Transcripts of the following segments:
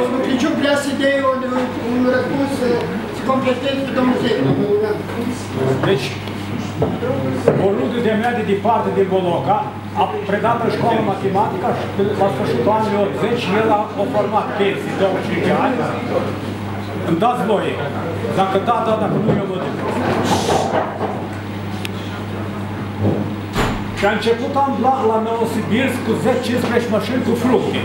Domnul Criciun vrea să dea un răspuns să completeze pe domnul Zecru. Deci, o rudă de mea de departe din Boloca a predat în școală matematică și la sfârșitul anului 80 el a format pensii 25 ani. Îmi dați voie. Dacă da, dacă nu, eu mă duc. Și a început am la Novosibirsk cu 10-15 mașini cu fructe.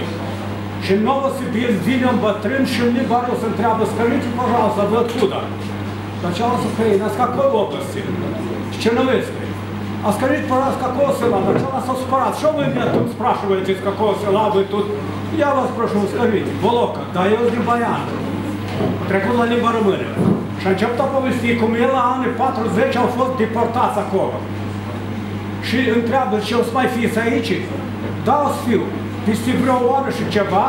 Și în Novosibirsk vine un bătrân și în Libarul se întreabă, scăriți, păjală, văd cuda. Dar cealaltă spune, nas какой области? С Черновецкой. А скажите, пожалуйста, какого села? Dar cealaltă s-a supărat. Что вы меня тут спрашиваете, с какого села вы тут? Я вас прошу, скажите, Boloca, dar eu sunt din Baian. Trecut la limba română. Și a început a povesti cum el la anii 40 au fost deportați acolo. Și întreabă, ce o să mai fiți aici? Da, o să fiu. Peste vreo oră și ceva,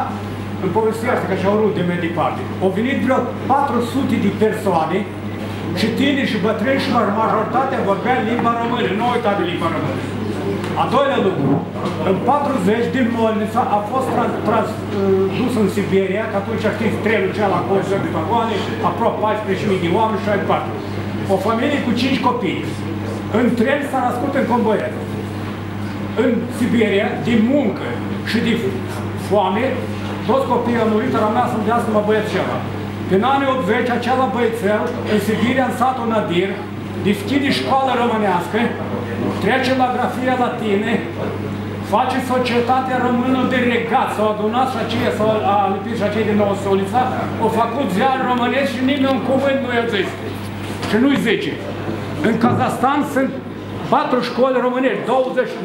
în povestea asta, că și-au rude mai departe, au venit vreo 400 de persoane și tineri și bătrâni și majoritatea vorbea limba română, nu uita de limba română. A doilea lucru, în 40 din Molnița a fost dus în Siberia, că atunci știți trenul cel acolo de vagoane, aproape 14.000 de oameni și mai departe. O familie cu 5 copii. În tren s-a născut în Comboiet. În Siberia, din muncă și de foame, toți copiii au murit, a rămas să-mi dea să mă băieț ceva. În anii 80, acela băiețel, în Siberia, în satul Nadir, deschide școală românească, trece la grafia latine, face societatea română de regat, s-au adunat și aceia, s-a lipit și aceia din Nouă Solița, au făcut ziar românesc și nimeni un cuvânt nu i-a zis. Și nu-i zice. În Kazahstan sunt 4 școli românești,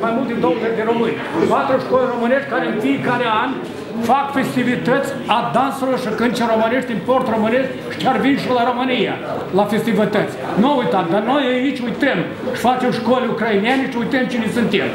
mai mult de 20 de români. 4 școli românești care în fiecare an fac festivități a dansurilor și cânce românești, import românești și chiar vin și la România, la festivități. Nu uitați, dar noi aici uităm și facem școli ucrainene și uităm cine suntem.